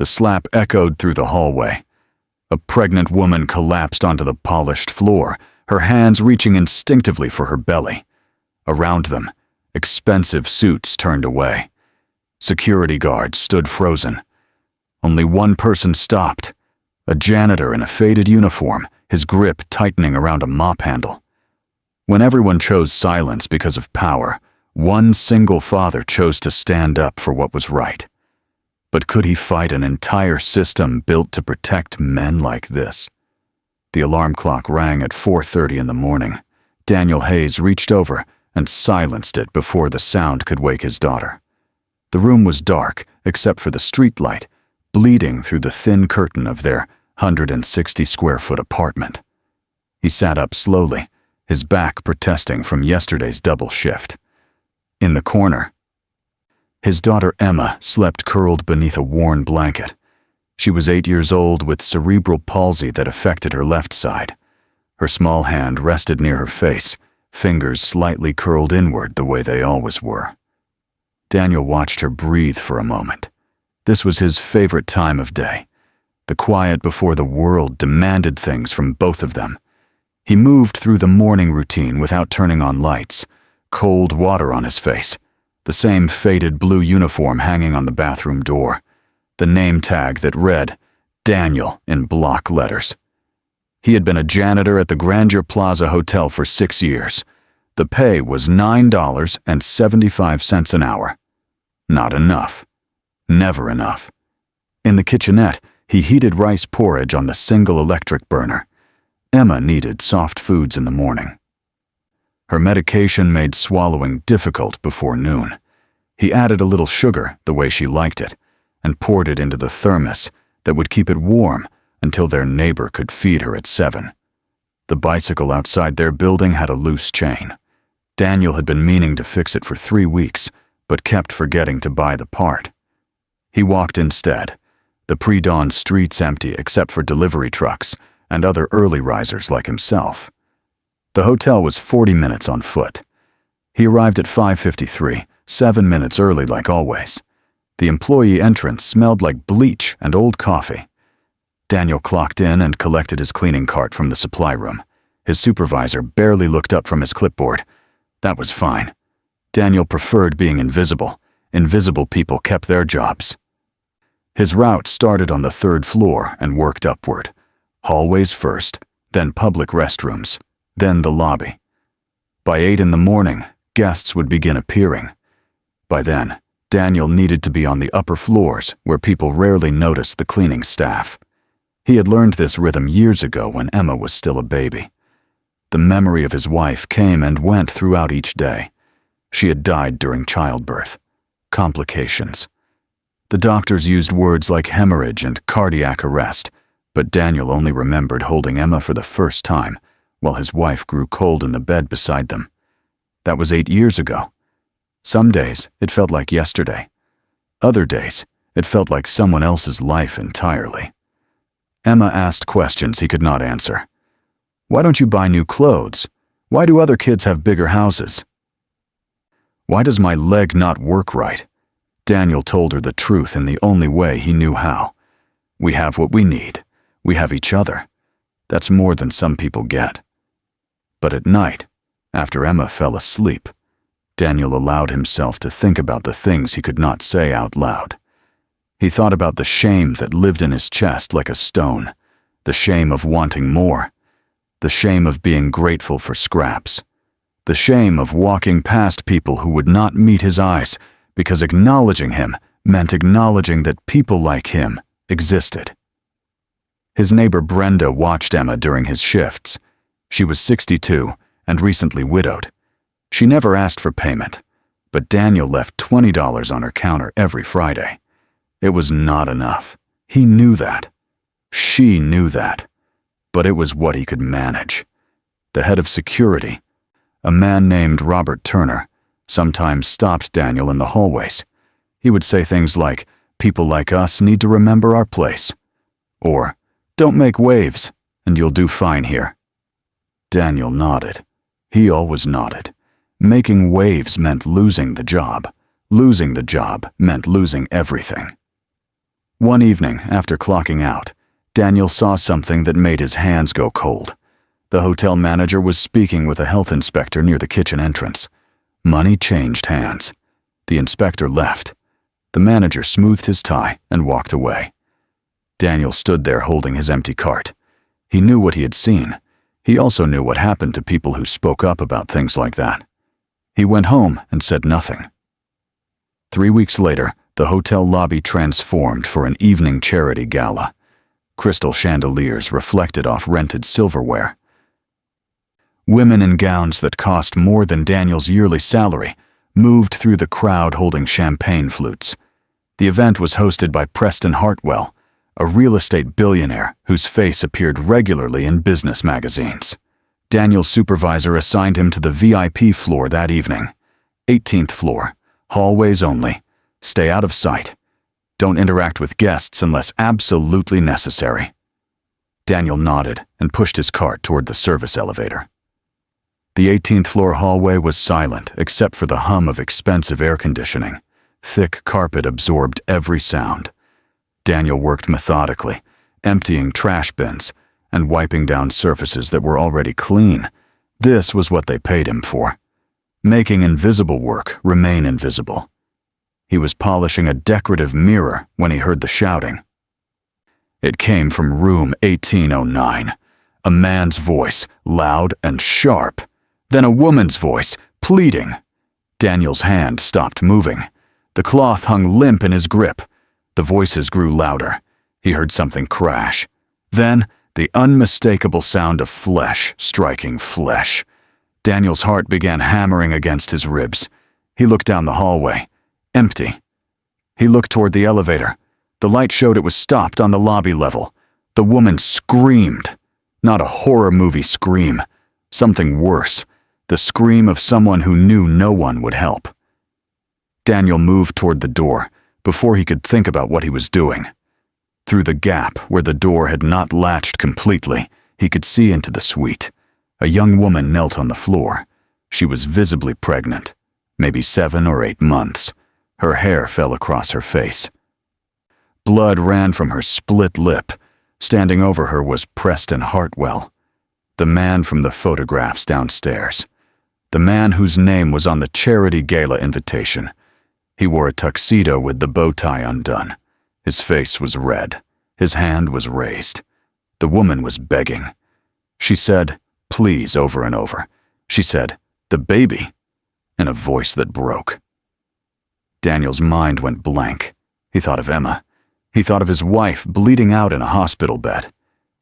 The slap echoed through the hallway. A pregnant woman collapsed onto the polished floor, her hands reaching instinctively for her belly. Around them, expensive suits turned away. Security guards stood frozen. Only one person stopped, a janitor in a faded uniform, his grip tightening around a mop handle. When everyone chose silence because of power, one single father chose to stand up for what was right. But could he fight an entire system built to protect men like this? The alarm clock rang at 4:30 in the morning. Daniel Hayes reached over and silenced it before the sound could wake his daughter. The room was dark, except for the streetlight, bleeding through the thin curtain of their 160-square-foot apartment. He sat up slowly, his back protesting from yesterday's double shift. In the corner, his daughter Emma slept curled beneath a worn blanket. She was 8 years old with cerebral palsy that affected her left side. Her small hand rested near her face, fingers slightly curled inward the way they always were. Daniel watched her breathe for a moment. This was his favorite time of day. The quiet before the world demanded things from both of them. He moved through the morning routine without turning on lights, cold water on his face, the same faded blue uniform hanging on the bathroom door, the name tag that read, Daniel in block letters. He had been a janitor at the Grandeur Plaza Hotel for 6 years. The pay was $9.75 an hour. Not enough. Never enough. In the kitchenette, he heated rice porridge on the single electric burner. Emma needed soft foods in the morning. Her medication made swallowing difficult before noon. He added a little sugar, the way she liked it, and poured it into the thermos that would keep it warm until their neighbor could feed her at 7. The bicycle outside their building had a loose chain. Daniel had been meaning to fix it for 3 weeks, but kept forgetting to buy the part. He walked instead, the pre-dawn streets empty except for delivery trucks and other early risers like himself. The hotel was 40 minutes on foot. He arrived at 5:53, 7 minutes early like always. The employee entrance smelled like bleach and old coffee. Daniel clocked in and collected his cleaning cart from the supply room. His supervisor barely looked up from his clipboard. That was fine. Daniel preferred being invisible. Invisible people kept their jobs. His route started on the 3rd floor and worked upward. Hallways first, then public restrooms, then the lobby. By 8 in the morning, guests would begin appearing. By then, Daniel needed to be on the upper floors where people rarely noticed the cleaning staff. He had learned this rhythm years ago when Emma was still a baby. The memory of his wife came and went throughout each day. She had died during childbirth. Complications. The doctors used words like hemorrhage and cardiac arrest, but Daniel only remembered holding Emma for the first time while his wife grew cold in the bed beside them. That was 8 years ago. Some days, it felt like yesterday. Other days, it felt like someone else's life entirely. Emma asked questions he could not answer. Why don't you buy new clothes? Why do other kids have bigger houses? Why does my leg not work right? Daniel told her the truth in the only way he knew how. We have what we need. We have each other. That's more than some people get. But at night, after Emma fell asleep, Daniel allowed himself to think about the things he could not say out loud. He thought about the shame that lived in his chest like a stone, the shame of wanting more, the shame of being grateful for scraps, the shame of walking past people who would not meet his eyes because acknowledging him meant acknowledging that people like him existed. His neighbor Brenda watched Emma during his shifts. She was 62 and recently widowed. She never asked for payment, but Daniel left $20 on her counter every Friday. It was not enough. He knew that. She knew that. But it was what he could manage. The head of security, a man named Robert Turner, sometimes stopped Daniel in the hallways. He would say things like, "People like us need to remember our place," or "Don't make waves, and you'll do fine here." Daniel nodded. He always nodded. Making waves meant losing the job. Losing the job meant losing everything. One evening, after clocking out, Daniel saw something that made his hands go cold. The hotel manager was speaking with a health inspector near the kitchen entrance. Money changed hands. The inspector left. The manager smoothed his tie and walked away. Daniel stood there holding his empty cart. He knew what he had seen. He also knew what happened to people who spoke up about things like that. He went home and said nothing. 3 weeks later, the hotel lobby transformed for an evening charity gala. Crystal chandeliers reflected off rented silverware. Women in gowns that cost more than Daniel's yearly salary moved through the crowd holding champagne flutes. The event was hosted by Preston Hartwell, a real estate billionaire whose face appeared regularly in business magazines. Daniel's supervisor assigned him to the VIP floor that evening. 18th floor, hallways only. Stay out of sight. Don't interact with guests unless absolutely necessary. Daniel nodded and pushed his cart toward the service elevator. The 18th floor hallway was silent except for the hum of expensive air conditioning. Thick carpet absorbed every sound. Daniel worked methodically, emptying trash bins and wiping down surfaces that were already clean. This was what they paid him for. Making invisible work remain invisible. He was polishing a decorative mirror when he heard the shouting. It came from room 1809. A man's voice, loud and sharp. Then a woman's voice, pleading. Daniel's hand stopped moving. The cloth hung limp in his grip. The voices grew louder. He heard something crash. Then, the unmistakable sound of flesh striking flesh. Daniel's heart began hammering against his ribs. He looked down the hallway. Empty. He looked toward the elevator. The light showed it was stopped on the lobby level. The woman screamed. Not a horror movie scream. Something worse. The scream of someone who knew no one would help. Daniel moved toward the door before he could think about what he was doing. Through the gap where the door had not latched completely, he could see into the suite. A young woman knelt on the floor. She was visibly pregnant, maybe 7 or 8 months. Her hair fell across her face. Blood ran from her split lip. Standing over her was Preston Hartwell, the man from the photographs downstairs. The man whose name was on the charity gala invitation. He wore a tuxedo with the bow tie undone. His face was red. His hand was raised. The woman was begging. She said, "Please," over and over. She said, "The baby," in a voice that broke. Daniel's mind went blank. He thought of Emma. He thought of his wife bleeding out in a hospital bed.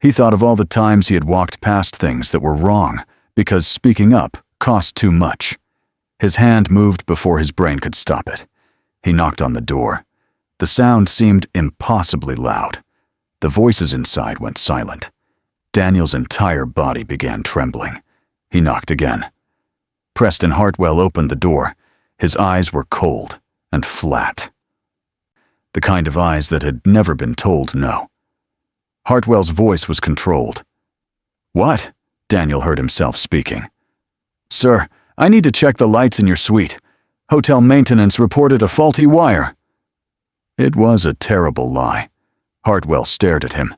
He thought of all the times he had walked past things that were wrong because speaking up cost too much. His hand moved before his brain could stop it. He knocked on the door. The sound seemed impossibly loud. The voices inside went silent. Daniel's entire body began trembling. He knocked again. Preston Hartwell opened the door. His eyes were cold and flat. The kind of eyes that had never been told no. Hartwell's voice was controlled. "What?" Daniel heard himself speaking. "Sir, I need to check the lights in your suite. Hotel maintenance reported a faulty wire." It was a terrible lie. Hartwell stared at him.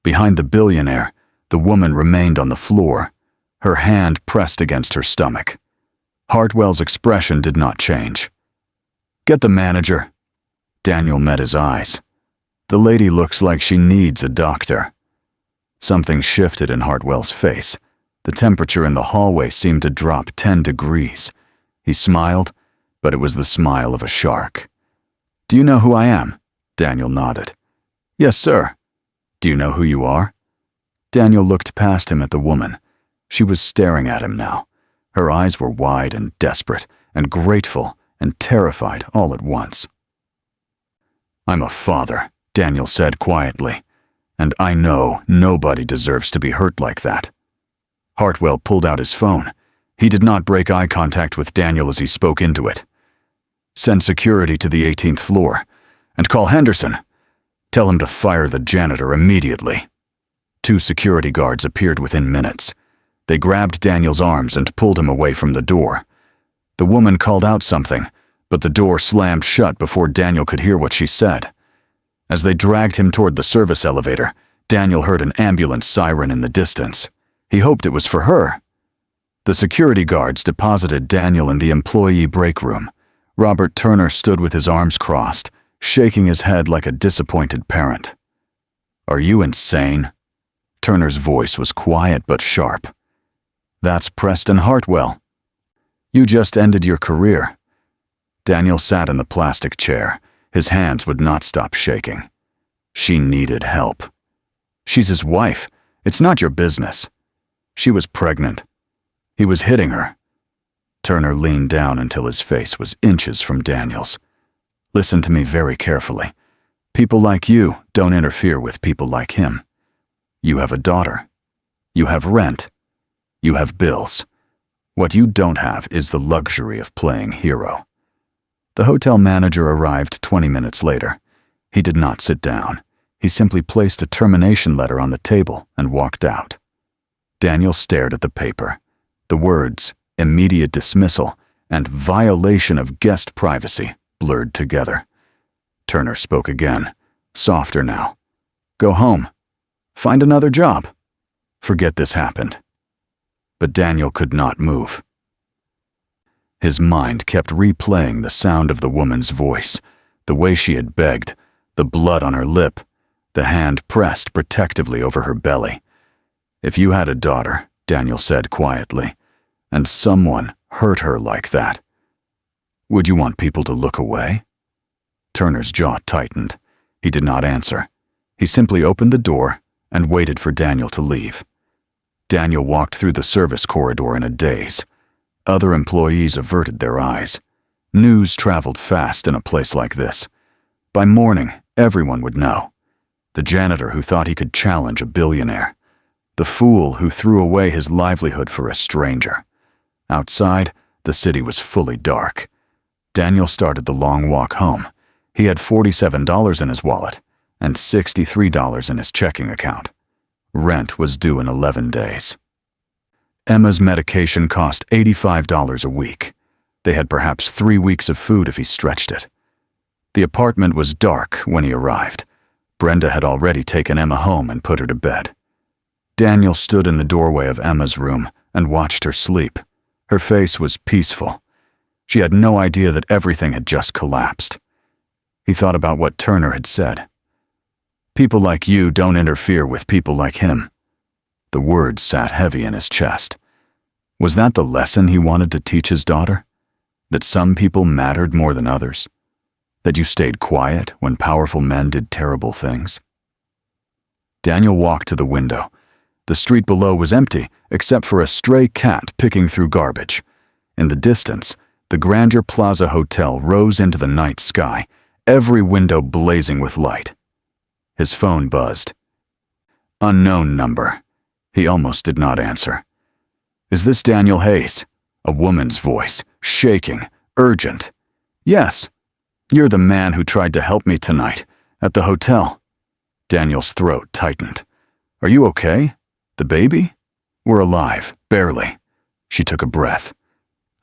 Behind the billionaire, the woman remained on the floor, her hand pressed against her stomach. Hartwell's expression did not change. "Get the manager." Daniel met his eyes. "The lady looks like she needs a doctor." Something shifted in Hartwell's face. The temperature in the hallway seemed to drop 10 degrees. He smiled, but it was the smile of a shark. "Do you know who I am?" Daniel nodded. "Yes, sir." "Do you know who you are?" Daniel looked past him at the woman. She was staring at him now. Her eyes were wide and desperate and grateful and terrified all at once. "I'm a father," Daniel said quietly, "and I know nobody deserves to be hurt like that." Hartwell pulled out his phone. He did not break eye contact with Daniel as he spoke into it. "Send security to the 18th floor, and call Henderson. Tell him to fire the janitor immediately." 2 security guards appeared within minutes. They grabbed Daniel's arms and pulled him away from the door. The woman called out something, but the door slammed shut before Daniel could hear what she said. As they dragged him toward the service elevator, Daniel heard an ambulance siren in the distance. He hoped it was for her. The security guards deposited Daniel in the employee break room. Robert Turner stood with his arms crossed, shaking his head like a disappointed parent. "Are you insane?" Turner's voice was quiet but sharp. "That's Preston Hartwell. You just ended your career." Daniel sat in the plastic chair. His hands would not stop shaking. She needed help. "She's his wife. It's not your business." She was pregnant. He was hitting her. Turner leaned down until his face was inches from Daniel's. "Listen to me very carefully. People like you don't interfere with people like him. You have a daughter. You have rent. You have bills. What you don't have is the luxury of playing hero." The hotel manager arrived 20 minutes later. He did not sit down. He simply placed a termination letter on the table and walked out. Daniel stared at the paper. The words, "immediate dismissal" and "violation of guest privacy" blurred together. Turner spoke again, softer now. "Go home. Find another job. Forget this happened." But Daniel could not move. His mind kept replaying the sound of the woman's voice, the way she had begged, the blood on her lip, the hand pressed protectively over her belly. "If you had a daughter," Daniel said quietly, "and someone hurt her like that, would you want people to look away?" Turner's jaw tightened. He did not answer. He simply opened the door and waited for Daniel to leave. Daniel walked through the service corridor in a daze. Other employees averted their eyes. News traveled fast in a place like this. By morning, everyone would know. The janitor who thought he could challenge a billionaire. The fool who threw away his livelihood for a stranger. Outside, the city was fully dark. Daniel started the long walk home. He had $47 in his wallet and $63 in his checking account. Rent was due in 11 days. Emma's medication cost $85 a week. They had perhaps 3 weeks of food if he stretched it. The apartment was dark when he arrived. Brenda had already taken Emma home and put her to bed. Daniel stood in the doorway of Emma's room and watched her sleep. Her face was peaceful. She had no idea that everything had just collapsed. He thought about what Turner had said. "People like you don't interfere with people like him." The words sat heavy in his chest. Was that the lesson he wanted to teach his daughter? That some people mattered more than others? That you stayed quiet when powerful men did terrible things? Daniel walked to the window. The street below was empty, except for a stray cat picking through garbage. In the distance, the Grandeur Plaza Hotel rose into the night sky, every window blazing with light. His phone buzzed. Unknown number. He almost did not answer. "Is this Daniel Hayes?" A woman's voice, shaking, urgent. "Yes. You're the man who tried to help me tonight, at the hotel." Daniel's throat tightened. "Are you okay? The baby?" "We're alive, barely." She took a breath.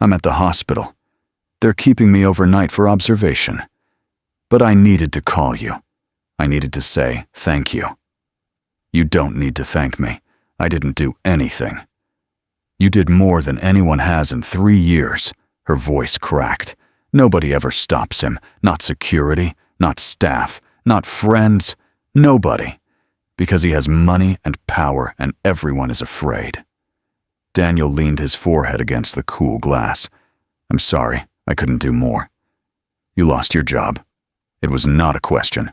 "I'm at the hospital. They're keeping me overnight for observation. But I needed to call you. I needed to say thank you." "You don't need to thank me. I didn't do anything." "You did more than anyone has in 3 years." Her voice cracked. "Nobody ever stops him. Not security, not staff, not friends. Nobody. Because he has money and power and everyone is afraid." Daniel leaned his forehead against the cool glass. "I'm sorry, I couldn't do more." "You lost your job." It was not a question.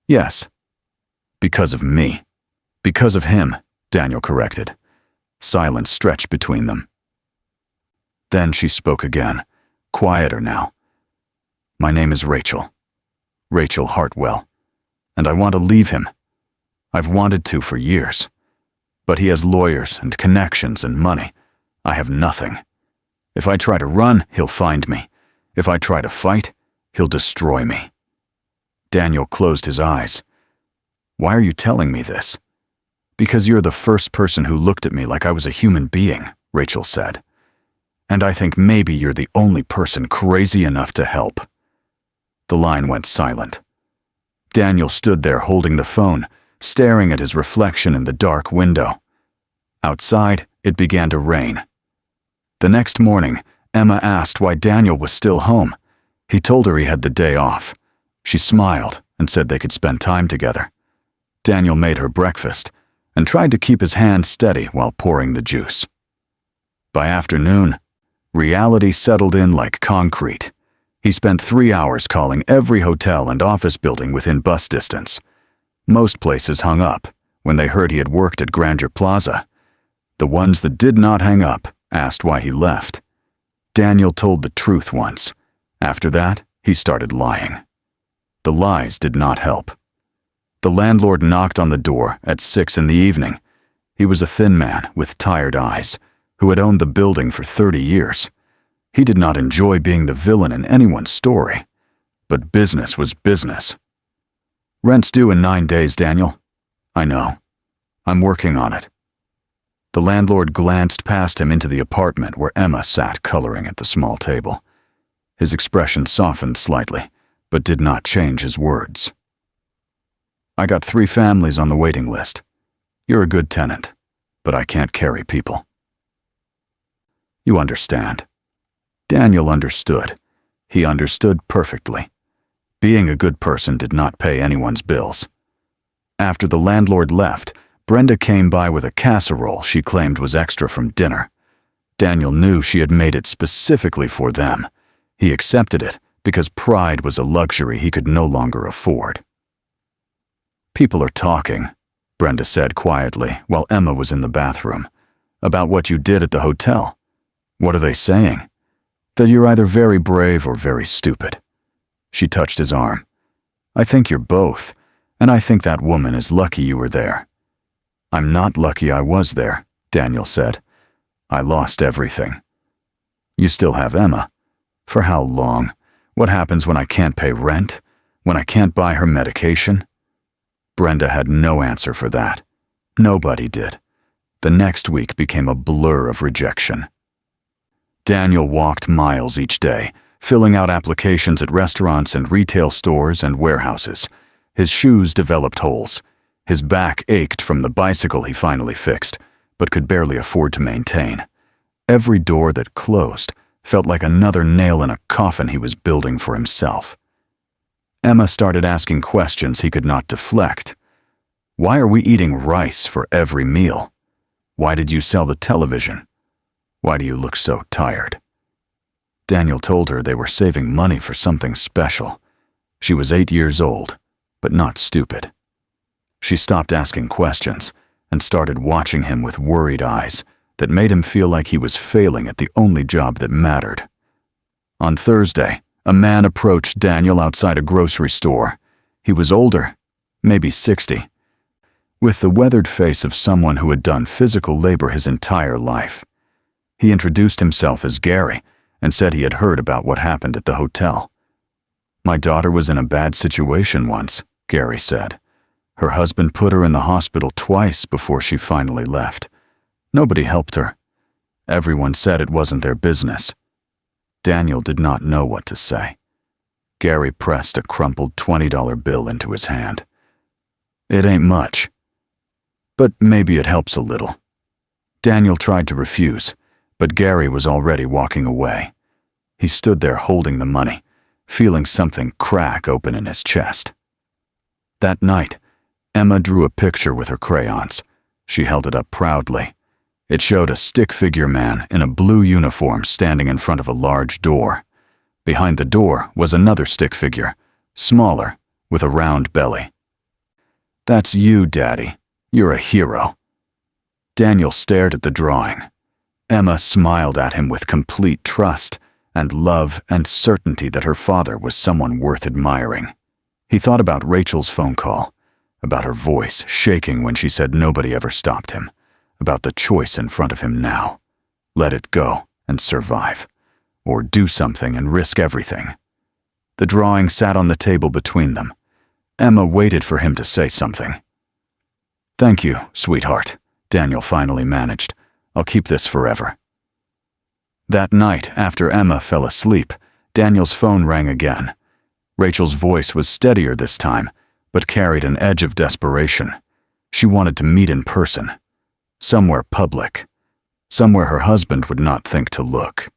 "Yes. Because of me." "Because of him," Daniel corrected. Silence stretched between them. Then she spoke again, quieter now. "My name is Rachel. Rachel Hartwell. And I want to leave him. I've wanted to for years. But he has lawyers and connections and money. I have nothing. If I try to run, he'll find me. If I try to fight, he'll destroy me." Daniel closed his eyes. "Why are you telling me this?" "Because you're the first person who looked at me like I was a human being," Rachel said. "And I think maybe you're the only person crazy enough to help." The line went silent. Daniel stood there holding the phone, staring at his reflection in the dark window. Outside, it began to rain. The next morning, Emma asked why Daniel was still home. He told her he had the day off. She smiled and said they could spend time together. Daniel made her breakfast and tried to keep his hand steady while pouring the juice. By afternoon, reality settled in like concrete. He spent 3 hours calling every hotel and office building within bus distance. Most places hung up when they heard he had worked at Grandeur Plaza. The ones that did not hang up asked why he left. Daniel told the truth once. After that, he started lying. The lies did not help. The landlord knocked on the door at 6 in the evening. He was a thin man with tired eyes, who had owned the building for 30 years. He did not enjoy being the villain in anyone's story, but business was business. "Rent's due in 9 days, Daniel." "I know. I'm working on it." The landlord glanced past him into the apartment where Emma sat coloring at the small table. His expression softened slightly, but did not change his words. "I got 3 families on the waiting list. You're a good tenant, but I can't carry people." "You understand." Daniel understood. He understood perfectly. Being a good person did not pay anyone's bills. After the landlord left, Brenda came by with a casserole she claimed was extra from dinner. Daniel knew she had made it specifically for them. He accepted it because pride was a luxury he could no longer afford. "People are talking," Brenda said quietly while Emma was in the bathroom, "about what you did at the hotel. What are they saying?" "That you're either very brave or very stupid." She touched his arm. "I think you're both, and I think that woman is lucky you were there." "I'm not lucky I was there," Daniel said. "I lost everything." "You still have Emma. For how long? What happens when I can't pay rent? When I can't buy her medication?" Brenda had no answer for that. Nobody did. The next week became a blur of rejection. Daniel walked miles each day, filling out applications at restaurants and retail stores and warehouses. His shoes developed holes. His back ached from the bicycle he finally fixed, but could barely afford to maintain. Every door that closed felt like another nail in a coffin he was building for himself. Emma started asking questions he could not deflect. "Why are we eating rice for every meal? Why did you sell the television? Why do you look so tired?" Daniel told her they were saving money for something special. She was 8 years old, but not stupid. She stopped asking questions and started watching him with worried eyes that made him feel like he was failing at the only job that mattered. On Thursday, a man approached Daniel outside a grocery store. He was older, maybe 60, with the weathered face of someone who had done physical labor his entire life. He introduced himself as Gary and said he had heard about what happened at the hotel. "My daughter was in a bad situation once," Gary said. "Her husband put her in the hospital twice before she finally left. Nobody helped her. Everyone said it wasn't their business." Daniel did not know what to say. Gary pressed a crumpled $20 bill into his hand. "It ain't much, but maybe it helps a little." Daniel tried to refuse, but Gary was already walking away. He stood there holding the money, feeling something crack open in his chest. That night, Emma drew a picture with her crayons. She held it up proudly. It showed a stick figure man in a blue uniform standing in front of a large door. Behind the door was another stick figure, smaller, with a round belly. "That's you, Daddy. You're a hero." Daniel stared at the drawing. Emma smiled at him with complete trust and love and certainty that her father was someone worth admiring. He thought about Rachel's phone call, about her voice shaking when she said nobody ever stopped him, about the choice in front of him now. Let it go and survive, or do something and risk everything. The drawing sat on the table between them. Emma waited for him to say something. "Thank you, sweetheart," Daniel finally managed. "I'll keep this forever." That night, after Emma fell asleep, Daniel's phone rang again. Rachel's voice was steadier this time, but carried an edge of desperation. She wanted to meet in person, somewhere public, somewhere her husband would not think to look.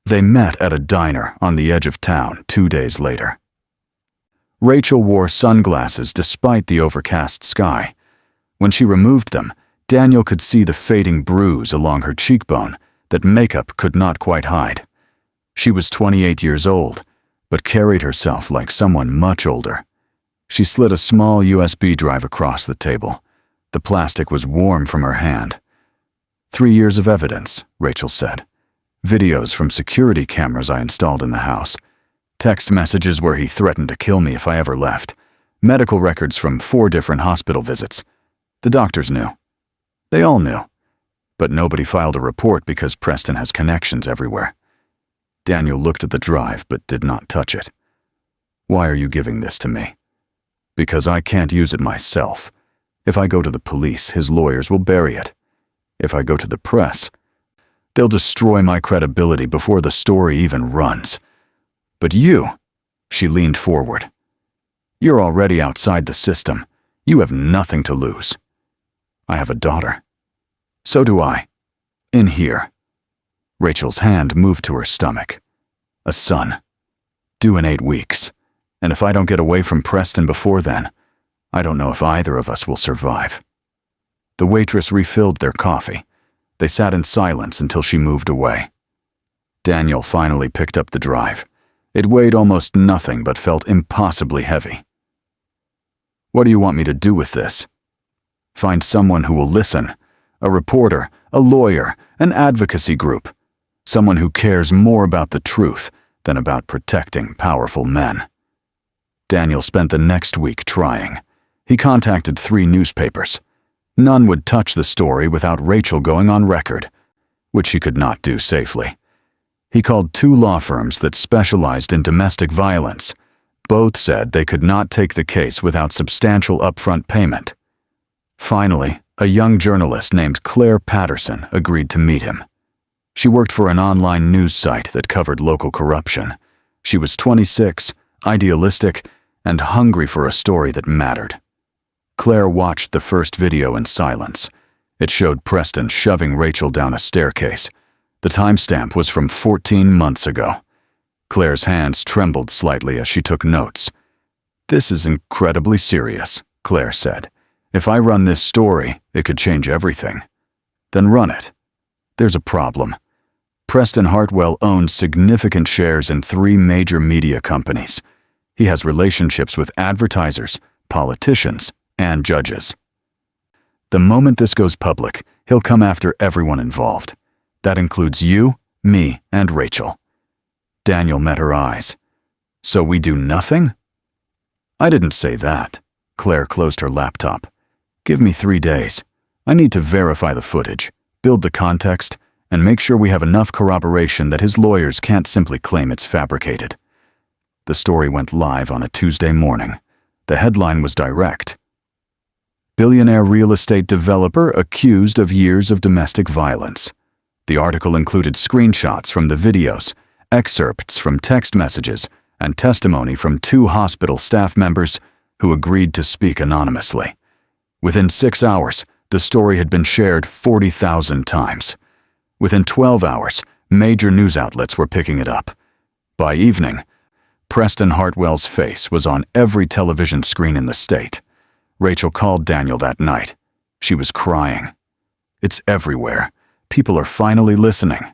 They met at a diner on the edge of town 2 days later. Rachel wore sunglasses despite the overcast sky. When she removed them, Daniel could see the fading bruise along her cheekbone that makeup could not quite hide. She was 28 years old, but carried herself like someone much older. She slid a small USB drive across the table. The plastic was warm from her hand. 3 years of evidence, Rachel said. Videos from security cameras I installed in the house. Text messages where he threatened to kill me if I ever left. Medical records from 4 different hospital visits. The doctors knew. They all knew. But nobody filed a report because Preston has connections everywhere. Daniel looked at the drive but did not touch it. Why are you giving this to me? Because I can't use it myself. If I go to the police, his lawyers will bury it. If I go to the press, they'll destroy my credibility before the story even runs. But you, she leaned forward. You're already outside the system. You have nothing to lose. I have a daughter. So do I. In here. Rachel's hand moved to her stomach. A son. Due in 8 weeks. And if I don't get away from Preston before then, I don't know if either of us will survive. The waitress refilled their coffee. They sat in silence until she moved away. Daniel finally picked up the drive. It weighed almost nothing but felt impossibly heavy. What do you want me to do with this? Find someone who will listen. A reporter, a lawyer, an advocacy group. Someone who cares more about the truth than about protecting powerful men. Daniel spent the next week trying. He contacted 3 newspapers. None would touch the story without Rachel going on record, which she could not do safely. He called 2 law firms that specialized in domestic violence. Both said they could not take the case without substantial upfront payment. Finally, a young journalist named Claire Patterson agreed to meet him. She worked for an online news site that covered local corruption. She was 26, idealistic, and hungry for a story that mattered. Claire watched the first video in silence. It showed Preston shoving Rachel down a staircase. The timestamp was from 14 months ago. Claire's hands trembled slightly as she took notes. This is incredibly serious, Claire said. If I run this story, it could change everything. Then run it. There's a problem. Preston Hartwell owns significant shares in 3 major media companies. He has relationships with advertisers, politicians, and judges. The moment this goes public, he'll come after everyone involved. That includes you, me, and Rachel. Daniel met her eyes. So we do nothing? I didn't say that. Claire closed her laptop. Give me 3 days. I need to verify the footage, build the context, and make sure we have enough corroboration that his lawyers can't simply claim it's fabricated. The story went live on a Tuesday morning. The headline was direct. Billionaire real estate developer accused of years of domestic violence. The article included screenshots from the videos, excerpts from text messages, and testimony from 2 hospital staff members who agreed to speak anonymously. Within 6 hours, the story had been shared 40,000 times. Within 12 hours, major news outlets were picking it up. By evening, Preston Hartwell's face was on every television screen in the state. Rachel called Daniel that night. She was crying. It's everywhere. People are finally listening.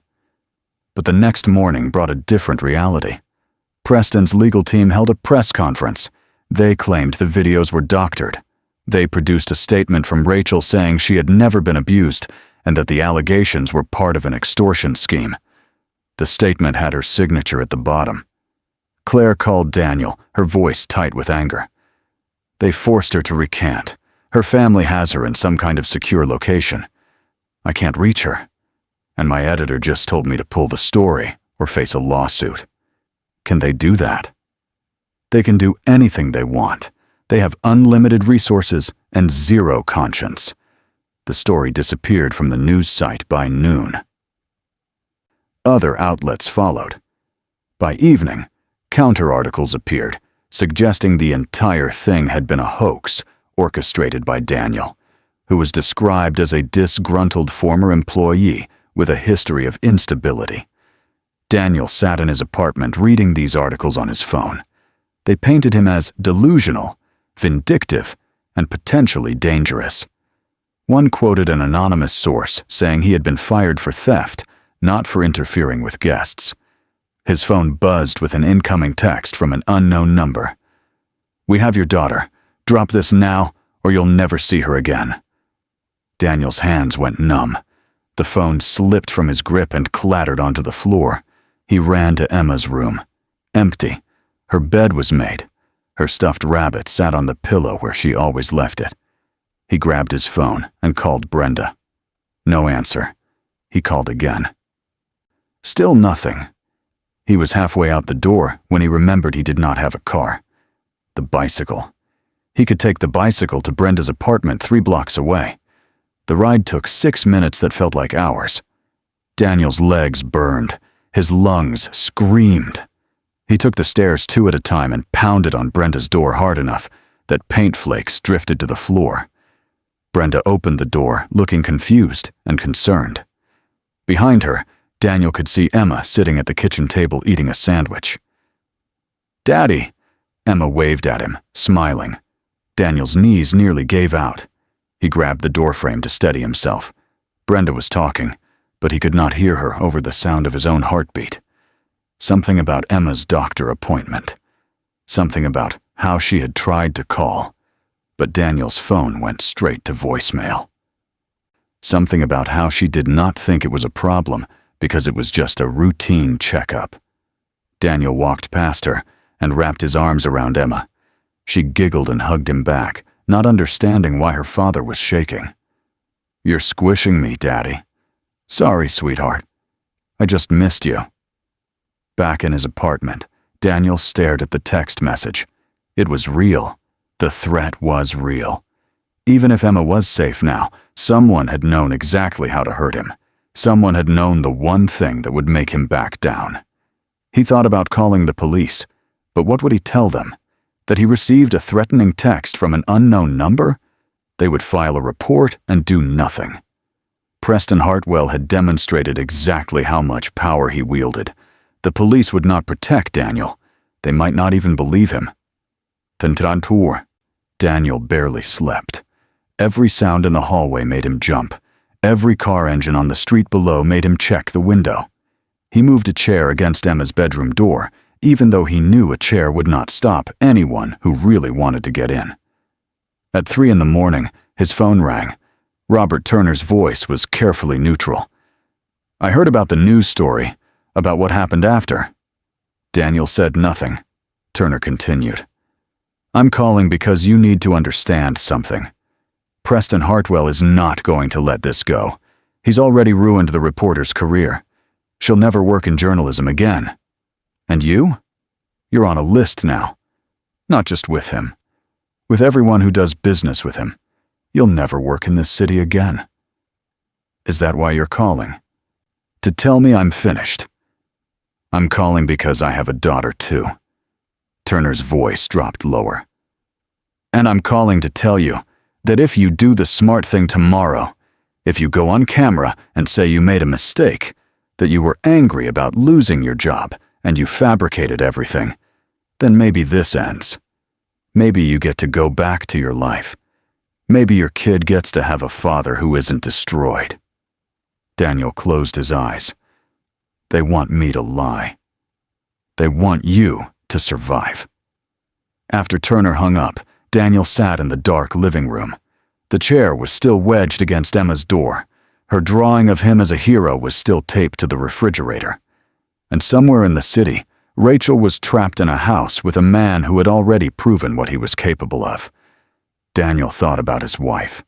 But the next morning brought a different reality. Preston's legal team held a press conference. They claimed the videos were doctored. They produced a statement from Rachel saying she had never been abused and that the allegations were part of an extortion scheme. The statement had her signature at the bottom. Claire called Daniel, her voice tight with anger. They forced her to recant. Her family has her in some kind of secure location. I can't reach her. And my editor just told me to pull the story or face a lawsuit. Can they do that? They can do anything they want. They have unlimited resources and 0 conscience. The story disappeared from the news site by noon. Other outlets followed. By evening, counter articles appeared, suggesting the entire thing had been a hoax orchestrated by Daniel, who was described as a disgruntled former employee with a history of instability. Daniel sat in his apartment reading these articles on his phone. They painted him as delusional, vindictive, and potentially dangerous. One quoted an anonymous source saying he had been fired for theft, not for interfering with guests. His phone buzzed with an incoming text from an unknown number. "We have your daughter. Drop this now, or you'll never see her again." Daniel's hands went numb. The phone slipped from his grip and clattered onto the floor. He ran to Emma's room. Empty. Her bed was made. Her stuffed rabbit sat on the pillow where she always left it. He grabbed his phone and called Brenda. No answer. He called again. Still nothing. He was halfway out the door when he remembered he did not have a car. The bicycle. He could take the bicycle to Brenda's apartment 3 blocks away. The ride took 6 minutes that felt like hours. Daniel's legs burned. His lungs screamed. He took the stairs 2 at a time and pounded on Brenda's door hard enough that paint flakes drifted to the floor. Brenda opened the door, looking confused and concerned. Behind her, Daniel could see Emma sitting at the kitchen table eating a sandwich. "Daddy!" Emma waved at him, smiling. Daniel's knees nearly gave out. He grabbed the doorframe to steady himself. Brenda was talking, but he could not hear her over the sound of his own heartbeat. Something about Emma's doctor appointment. Something about how she had tried to call, but Daniel's phone went straight to voicemail. Something about how she did not think it was a problem because it was just a routine checkup. Daniel walked past her and wrapped his arms around Emma. She giggled and hugged him back, not understanding why her father was shaking. "You're squishing me, Daddy." "Sorry, sweetheart. I just missed you." Back in his apartment, Daniel stared at the text message. It was real. The threat was real. Even if Emma was safe now, someone had known exactly how to hurt him. Someone had known the one thing that would make him back down. He thought about calling the police, but what would he tell them? That he received a threatening text from an unknown number? They would file a report and do nothing. Preston Hartwell had demonstrated exactly how much power he wielded. The police would not protect Daniel. They might not even believe him. Janitor. Daniel barely slept. Every sound in the hallway made him jump. Every car engine on the street below made him check the window. He moved a chair against Emma's bedroom door, even though he knew a chair would not stop anyone who really wanted to get in. At 3 a.m, his phone rang. Robert Turner's voice was carefully neutral. "I heard about the news story, about what happened after." Daniel said nothing. Turner continued. "I'm calling because you need to understand something. Preston Hartwell is not going to let this go. He's already ruined the reporter's career. She'll never work in journalism again. And you? You're on a list now. Not just with him. With everyone who does business with him. You'll never work in this city again." "Is that why you're calling?" "To tell me I'm finished." "I'm calling because I have a daughter too." Turner's voice dropped lower. "And I'm calling to tell you that if you do the smart thing tomorrow, if you go on camera and say you made a mistake, that you were angry about losing your job and you fabricated everything, then maybe this ends. Maybe you get to go back to your life. Maybe your kid gets to have a father who isn't destroyed." Daniel closed his eyes. "They want me to lie. They want you to survive." After Turner hung up, Daniel sat in the dark living room. The chair was still wedged against Emma's door. Her drawing of him as a hero was still taped to the refrigerator. And somewhere in the city, Rachel was trapped in a house with a man who had already proven what he was capable of. Daniel thought about his wife.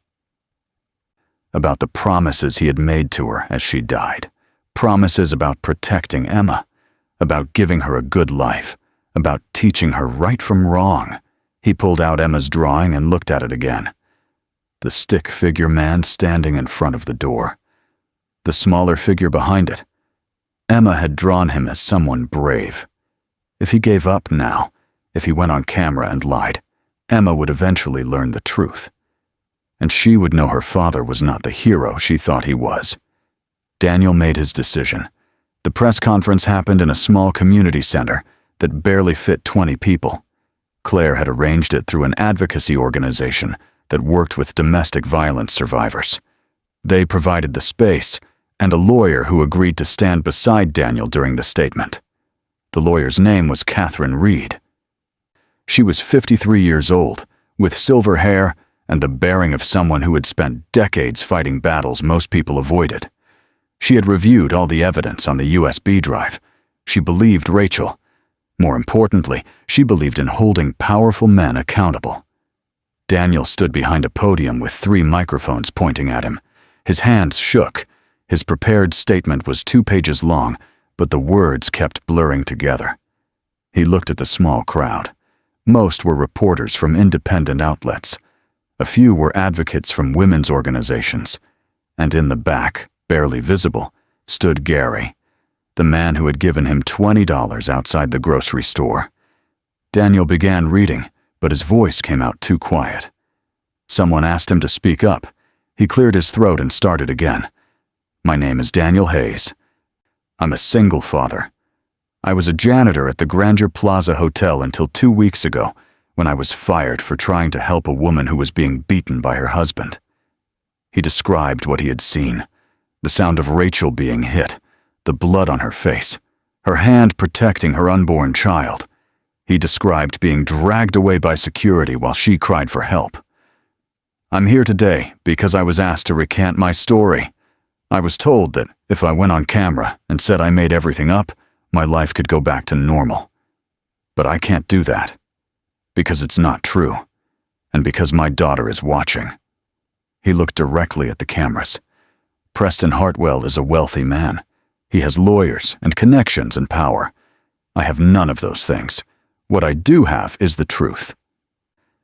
About the promises he had made to her as she died. Promises about protecting Emma. About giving her a good life. About teaching her right from wrong. He pulled out Emma's drawing and looked at it again. The stick figure man standing in front of the door. The smaller figure behind it. Emma had drawn him as someone brave. If he gave up now, If he went on camera and lied, Emma would eventually learn the truth. And she would know her father was not the hero she thought he was. Daniel made his decision. The press conference happened in a small community center that barely fit 20 people. Claire had arranged it through an advocacy organization that worked with domestic violence survivors. They provided the space and a lawyer who agreed to stand beside Daniel during the statement. The lawyer's name was Catherine Reed. She was 53 years old, with silver hair and the bearing of someone who had spent decades fighting battles most people avoided. She had reviewed all the evidence on the USB drive. She believed Rachel. More importantly, she believed in holding powerful men accountable. Daniel stood behind a podium with 3 microphones pointing at him. His hands shook. His prepared statement was 2 pages long, but the words kept blurring together. He looked at the small crowd. Most were reporters from independent outlets. A few were advocates from women's organizations. And in the back, barely visible, stood Gary, the man who had given him $20 outside the grocery store. Daniel began reading, but his voice came out too quiet. Someone asked him to speak up. He cleared his throat and started again. "My name is Daniel Hayes. I'm a single father. I was a janitor at the Grandeur Plaza Hotel until 2 weeks ago, when I was fired for trying to help a woman who was being beaten by her husband." He described what he had seen. The sound of Rachel being hit, the blood on her face, her hand protecting her unborn child. He described being dragged away by security while she cried for help. "I'm here today because I was asked to recant my story. I was told that if I went on camera and said I made everything up, my life could go back to normal. But I can't do that, because it's not true, and because my daughter is watching." He looked directly at the cameras. Preston Hartwell is a wealthy man. He has lawyers and connections and power. I have none of those things. What I do have is the truth.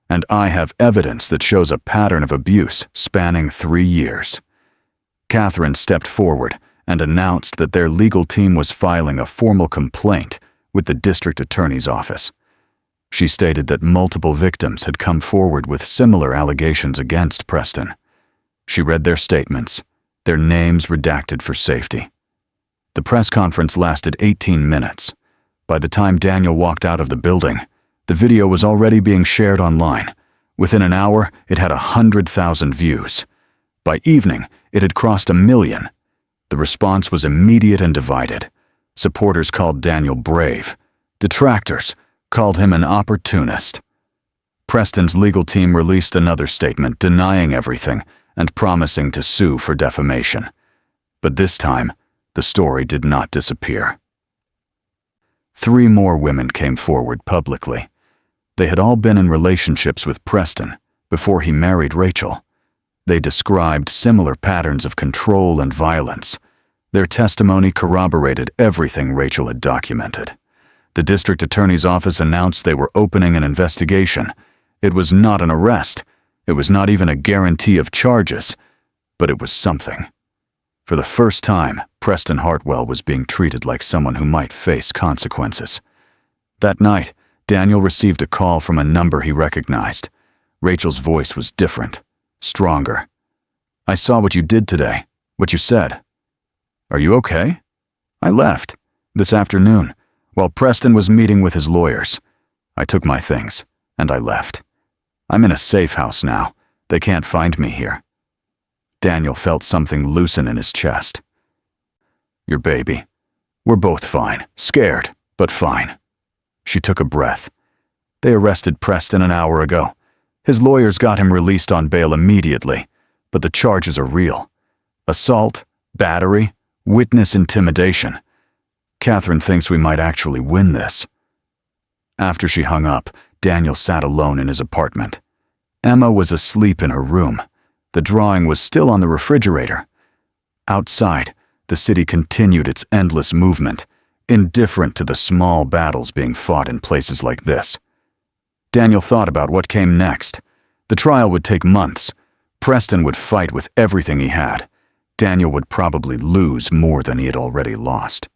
And I have evidence that shows a pattern of abuse spanning 3 years. Catherine stepped forward and announced that their legal team was filing a formal complaint with the district attorney's office. She stated that multiple victims had come forward with similar allegations against Preston. She read their statements, their names redacted for safety. The press conference lasted 18 minutes. By the time Daniel walked out of the building, the video was already being shared online. Within an hour, it had 100,000 views. By evening, it had crossed 1 million. The response was immediate and divided. Supporters called Daniel brave. Detractors called him an opportunist. Preston's legal team released another statement denying everything and promising to sue for defamation. But this time, the story did not disappear. 3 more women came forward publicly. They had all been in relationships with Preston before he married Rachel. They described similar patterns of control and violence. Their testimony corroborated everything Rachel had documented. The district attorney's office announced they were opening an investigation. It was not an arrest. It was not even a guarantee of charges, but it was something. For the first time, Preston Hartwell was being treated like someone who might face consequences. That night, Daniel received a call from a number he recognized. Rachel's voice was different, stronger. "I saw what you did today, what you said. Are you okay? I left, this afternoon, while Preston was meeting with his lawyers. I took my things, and I left. I'm in a safe house now. They can't find me here." Daniel felt something loosen in his chest. "Your baby. We're both fine, scared, but fine." She took a breath. "They arrested Preston an hour ago. His lawyers got him released on bail immediately, but the charges are real. Assault, battery, witness intimidation. Catherine thinks we might actually win this." After she hung up, Daniel sat alone in his apartment. Emma was asleep in her room. The drawing was still on the refrigerator. Outside, the city continued its endless movement, indifferent to the small battles being fought in places like this. Daniel thought about what came next. The trial would take months. Preston would fight with everything he had. Daniel would probably lose more than he had already lost.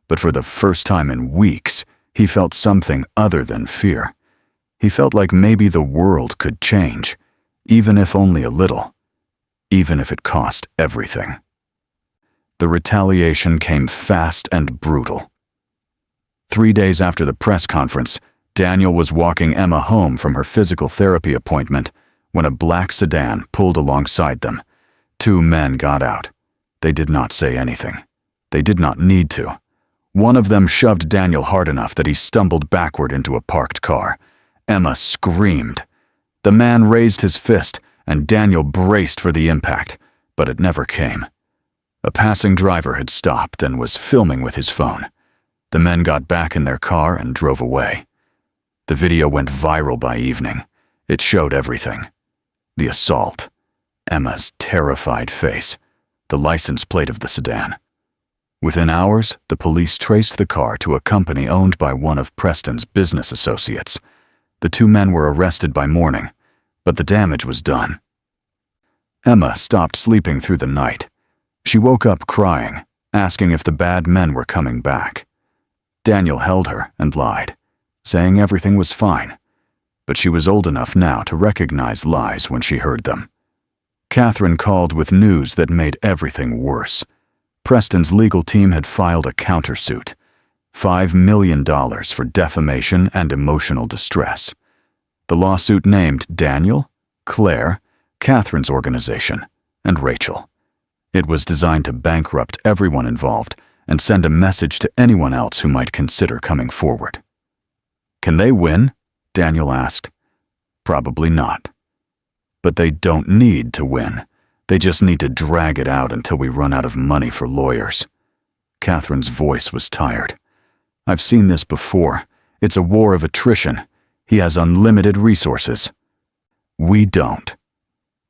But for the first time in weeks, he felt something other than fear. He felt like maybe the world could change, even if only a little, even if it cost everything. The retaliation came fast and brutal. 3 days after the press conference, Daniel was walking Emma home from her physical therapy appointment when a black sedan pulled alongside them. 2 men got out. They did not say anything. They did not need to. One of them shoved Daniel hard enough that he stumbled backward into a parked car. Emma screamed. The man raised his fist, and Daniel braced for the impact, but it never came. A passing driver had stopped and was filming with his phone. The men got back in their car and drove away. The video went viral by evening. It showed everything. The assault, Emma's terrified face, the license plate of the sedan. Within hours, the police traced the car to a company owned by one of Preston's business associates. The 2 men were arrested by morning, but the damage was done. Emma stopped sleeping through the night. She woke up crying, asking if the bad men were coming back. Daniel held her and lied, saying everything was fine, but she was old enough now to recognize lies when she heard them. Catherine called with news that made everything worse. Preston's legal team had filed a countersuit, $5 million for defamation and emotional distress. The lawsuit named Daniel, Claire, Catherine's organization, and Rachel. It was designed to bankrupt everyone involved and send a message to anyone else who might consider coming forward. Can they win? Daniel asked. Probably not. But they don't need to win. They just need to drag it out until we run out of money for lawyers. Catherine's voice was tired. I've seen this before. It's a war of attrition. He has unlimited resources. We don't.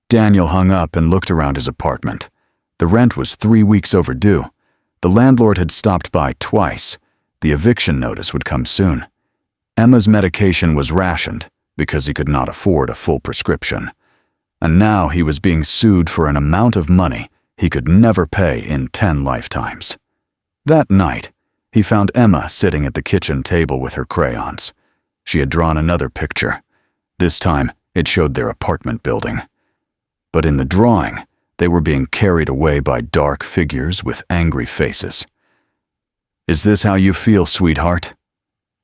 Daniel hung up and looked around his apartment. The rent was 3 weeks overdue. The landlord had stopped by twice. The eviction notice would come soon. Emma's medication was rationed because he could not afford a full prescription. And now he was being sued for an amount of money he could never pay in 10 lifetimes. That night, he found Emma sitting at the kitchen table with her crayons. She had drawn another picture. This time, it showed their apartment building. But in the drawing, they were being carried away by dark figures with angry faces. Is this how you feel, sweetheart?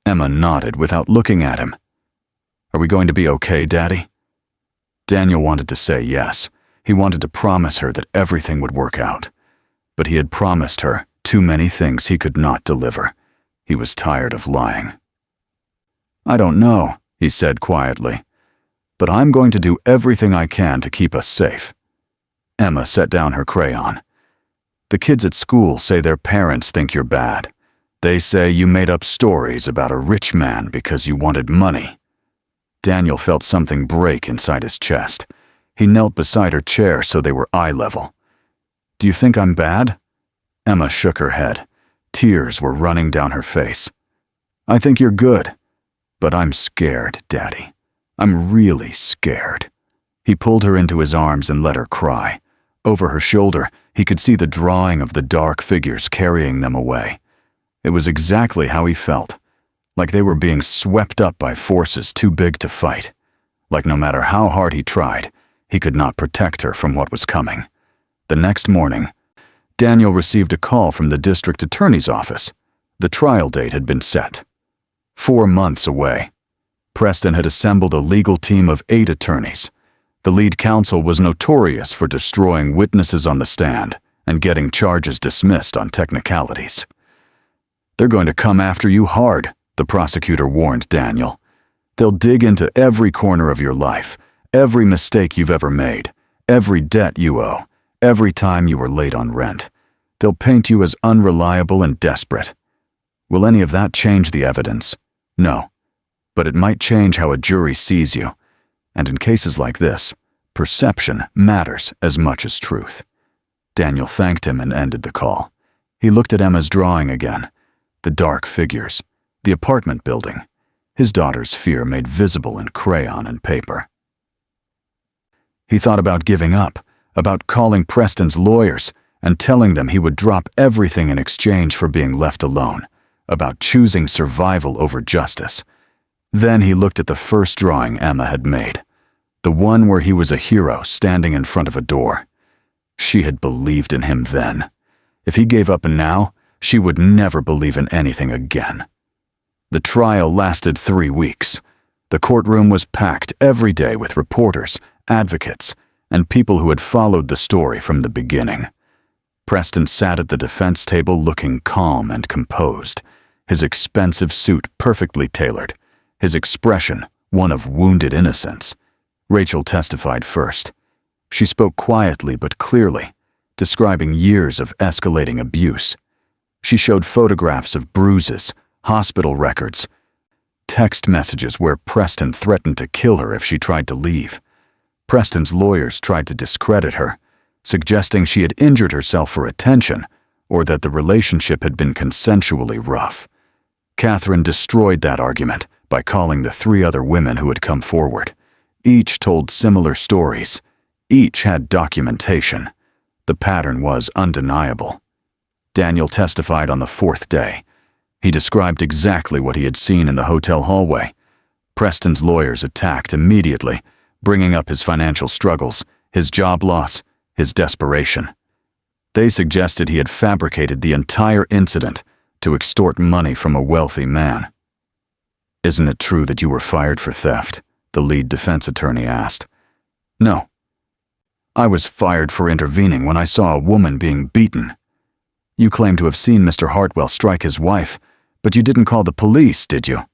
Emma nodded without looking at him. Are we going to be okay, Daddy? Daniel wanted to say yes. He wanted to promise her that everything would work out. But he had promised her too many things he could not deliver. He was tired of lying. I don't know, he said quietly, but I'm going to do everything I can to keep us safe. Emma set down her crayon. The kids at school say their parents think you're bad. They say you made up stories about a rich man because you wanted money. Daniel felt something break inside his chest. He knelt beside her chair so they were eye level. Do you think I'm bad? Emma shook her head. Tears were running down her face. I think you're good. But I'm scared, Daddy. I'm really scared. He pulled her into his arms and let her cry. Over her shoulder, he could see the drawing of the dark figures carrying them away. It was exactly how he felt. Like they were being swept up by forces too big to fight. Like no matter how hard he tried, he could not protect her from what was coming. The next morning, Daniel received a call from the district attorney's office. The trial date had been set. 4 months away. Preston had assembled a legal team of 8 attorneys. The lead counsel was notorious for destroying witnesses on the stand and getting charges dismissed on technicalities. They're going to come after you hard, the prosecutor warned Daniel. They'll dig into every corner of your life, every mistake you've ever made, every debt you owe, every time you were late on rent. They'll paint you as unreliable and desperate. Will any of that change the evidence? No. But it might change how a jury sees you. And in cases like this, perception matters as much as truth. Daniel thanked him and ended the call. He looked at Emma's drawing again. The dark figures. The apartment building. His daughter's fear made visible in crayon and paper. He thought about giving up, about calling Preston's lawyers and telling them he would drop everything in exchange for being left alone, about choosing survival over justice. Then he looked at the first drawing Emma had made, the one where he was a hero standing in front of a door. She had believed in him then. If he gave up now, she would never believe in anything again. The trial lasted 3 weeks. The courtroom was packed every day with reporters, advocates, and people who had followed the story from the beginning. Preston sat at the defense table looking calm and composed, his expensive suit perfectly tailored, his expression one of wounded innocence. Rachel testified first. She spoke quietly but clearly, describing years of escalating abuse. She showed photographs of bruises, hospital records, text messages where Preston threatened to kill her if she tried to leave. Preston's lawyers tried to discredit her, suggesting she had injured herself for attention or that the relationship had been consensually rough. Catherine destroyed that argument by calling the 3 other women who had come forward. Each told similar stories. Each had documentation. The pattern was undeniable. Daniel testified on the 4th day. He described exactly what he had seen in the hotel hallway. Preston's lawyers attacked immediately, bringing up his financial struggles, his job loss, his desperation. They suggested he had fabricated the entire incident to extort money from a wealthy man. "Isn't it true that you were fired for theft?" the lead defense attorney asked. "No. I was fired for intervening when I saw a woman being beaten. You claim to have seen Mr. Hartwell strike his wife, but you didn't call the police, did you?"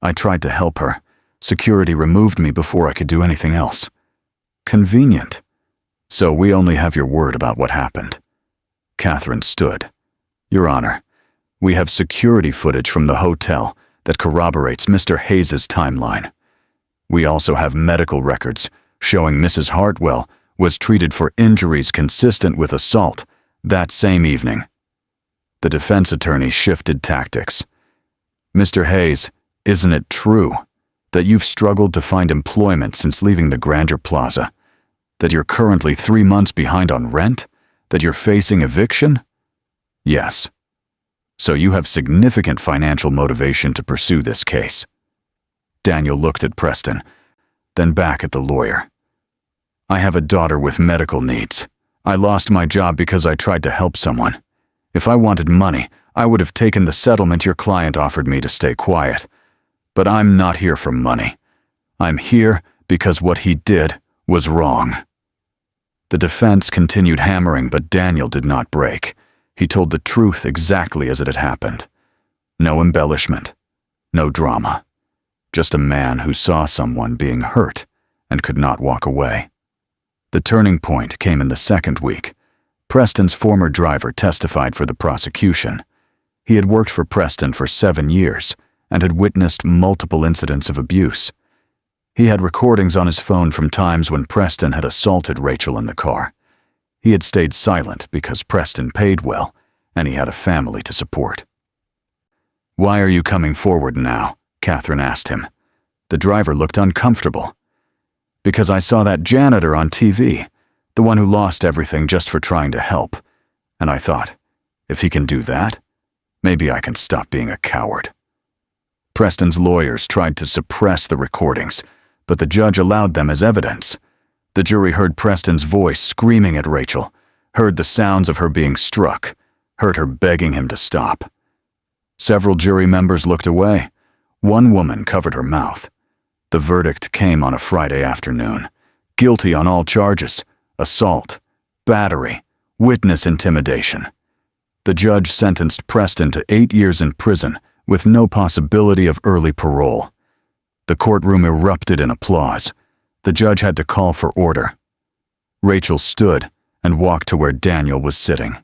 "I tried to help her. Security removed me before I could do anything else." "Convenient. So we only have your word about what happened." Catherine stood. "Your Honor, we have security footage from the hotel that corroborates Mr. Hayes' timeline. We also have medical records showing Mrs. Hartwell was treated for injuries consistent with assault that same evening." The defense attorney shifted tactics. "Mr. Hayes, isn't it true that you've struggled to find employment since leaving the Grandeur Plaza? That you're currently 3 months behind on rent? That you're facing eviction?" "Yes. So you have significant financial motivation to pursue this case." Daniel looked at Preston, then back at the lawyer. "I have a daughter with medical needs. I lost my job because I tried to help someone. If I wanted money, I would have taken the settlement your client offered me to stay quiet. But I'm not here for money. I'm here because what he did was wrong." The defense continued hammering, but Daniel did not break. He told the truth exactly as it had happened. No embellishment, no drama. Just a man who saw someone being hurt and could not walk away. The turning point came in the 2nd week. Preston's former driver testified for the prosecution. He had worked for Preston for 7 years and had witnessed multiple incidents of abuse. He had recordings on his phone from times when Preston had assaulted Rachel in the car. He had stayed silent because Preston paid well and he had a family to support. "Why are you coming forward now?" Catherine asked him. The driver looked uncomfortable. "Because I saw that janitor on TV, the one who lost everything just for trying to help. And I thought, if he can do that, maybe I can stop being a coward." Preston's lawyers tried to suppress the recordings, but the judge allowed them as evidence. The jury heard Preston's voice screaming at Rachel, heard the sounds of her being struck, heard her begging him to stop. Several jury members looked away. One woman covered her mouth. The verdict came on a Friday afternoon. Guilty on all charges: assault, battery, witness intimidation. The judge sentenced Preston to 8 years in prison with no possibility of early parole. The courtroom erupted in applause. The judge had to call for order. Rachel stood and walked to where Daniel was sitting.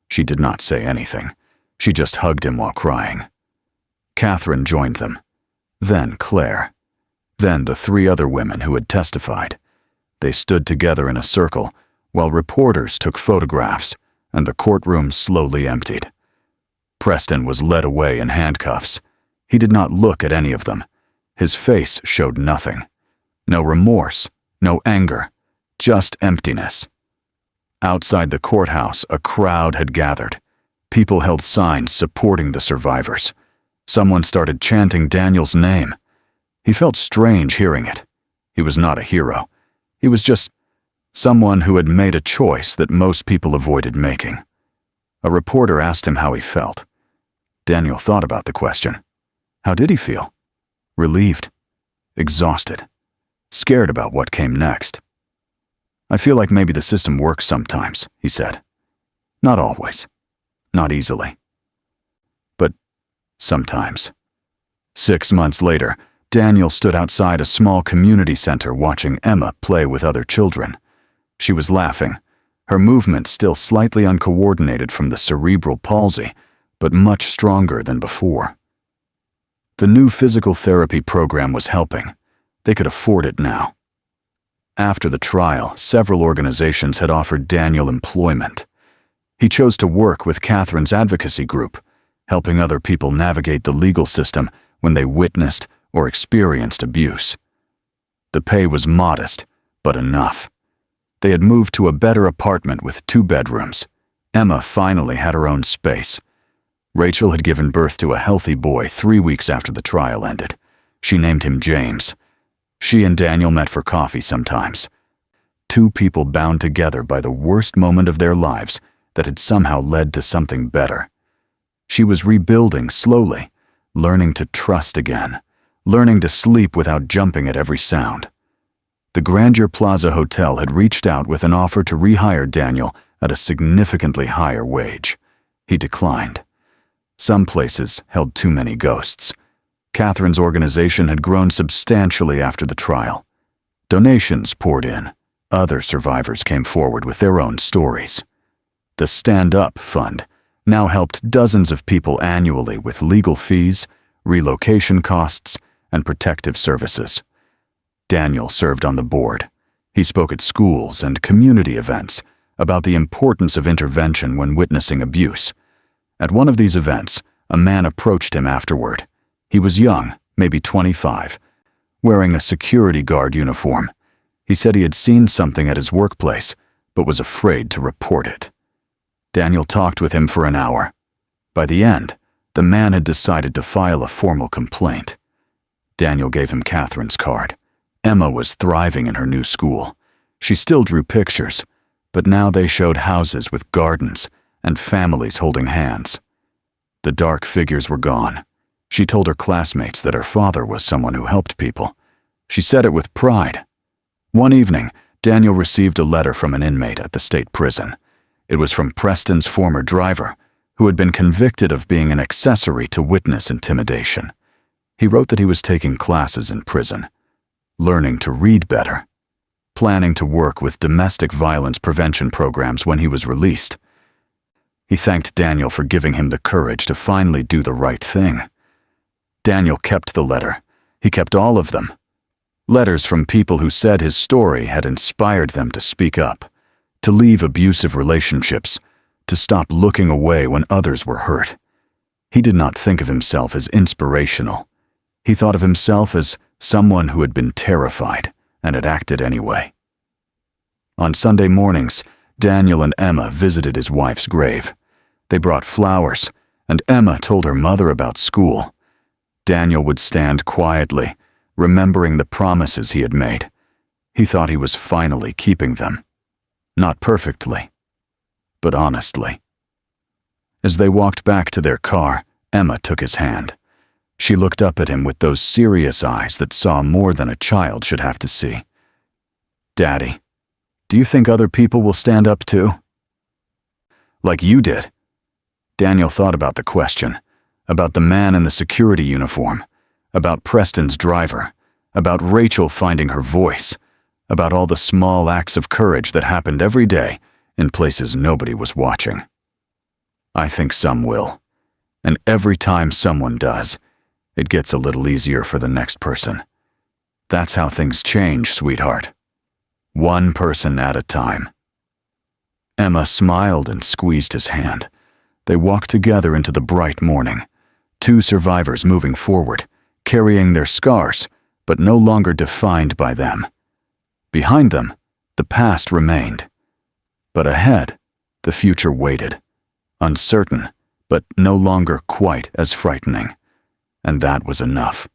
She did not say anything. She just hugged him while crying. Catherine joined them. Then Claire. Then the 3 other women who had testified. They stood together in a circle while reporters took photographs and the courtroom slowly emptied. Preston was led away in handcuffs. He did not look at any of them. His face showed nothing. No remorse, no anger, just emptiness. Outside the courthouse, a crowd had gathered. People held signs supporting the survivors. Someone started chanting Daniel's name. He felt strange hearing it. He was not a hero. He was just someone who had made a choice that most people avoided making. A reporter asked him how he felt. Daniel thought about the question. How did he feel? Relieved, exhausted, scared about what came next. I feel like maybe the system works sometimes, he said. Not always. Not easily. But sometimes. 6 months later, Daniel stood outside a small community center watching Emma play with other children. She was laughing, her movements still slightly uncoordinated from the cerebral palsy, but much stronger than before. The new physical therapy program was helping. They could afford it now. After the trial, several organizations had offered Daniel employment. He chose to work with Catherine's advocacy group, helping other people navigate the legal system when they witnessed or experienced abuse. The pay was modest, but enough. They had moved to a better apartment with 2 bedrooms. Emma finally had her own space. Rachel had given birth to a healthy boy 3 weeks after the trial ended. She named him James. She and Daniel met for coffee sometimes. 2 people bound together by the worst moment of their lives that had somehow led to something better. She was rebuilding slowly, learning to trust again, learning to sleep without jumping at every sound. The Grandeur Plaza Hotel had reached out with an offer to rehire Daniel at a significantly higher wage. He declined. Some places held too many ghosts. Catherine's organization had grown substantially after the trial. Donations poured in. Other survivors came forward with their own stories. The Stand Up Fund now helped dozens of people annually with legal fees, relocation costs, and protective services. Daniel served on the board. He spoke at schools and community events about the importance of intervention when witnessing abuse. At one of these events, a man approached him afterward. He was young, maybe 25, wearing a security guard uniform. He said he had seen something at his workplace, but was afraid to report it. Daniel talked with him for an hour. By the end, the man had decided to file a formal complaint. Daniel gave him Catherine's card. Emma was thriving in her new school. She still drew pictures, but now they showed houses with gardens and families holding hands. The dark figures were gone. She told her classmates that her father was someone who helped people. She said it with pride. One evening, Daniel received a letter from an inmate at the state prison. It was from Preston's former driver, who had been convicted of being an accessory to witness intimidation. He wrote that he was taking classes in prison, learning to read better, planning to work with domestic violence prevention programs when he was released. He thanked Daniel for giving him the courage to finally do the right thing. Daniel kept the letter. He kept all of them. Letters from people who said his story had inspired them to speak up, to leave abusive relationships, to stop looking away when others were hurt. He did not think of himself as inspirational. He thought of himself as someone who had been terrified and had acted anyway. On Sunday mornings, Daniel and Emma visited his wife's grave. They brought flowers, and Emma told her mother about school. Daniel would stand quietly, remembering the promises he had made. He thought he was finally keeping them. Not perfectly, but honestly. As they walked back to their car, Emma took his hand. She looked up at him with those serious eyes that saw more than a child should have to see. "Daddy, do you think other people will stand up too?" "Like you did." Daniel thought about the question, about the man in the security uniform, about Preston's driver, about Rachel finding her voice, about all the small acts of courage that happened every day in places nobody was watching. "I think some will. And every time someone does, it gets a little easier for the next person. That's how things change, sweetheart. One person at a time." Emma smiled and squeezed his hand. They walked together into the bright morning, 2 survivors moving forward, carrying their scars, but no longer defined by them. Behind them, the past remained. But ahead, the future waited, uncertain but no longer quite as frightening. And that was enough.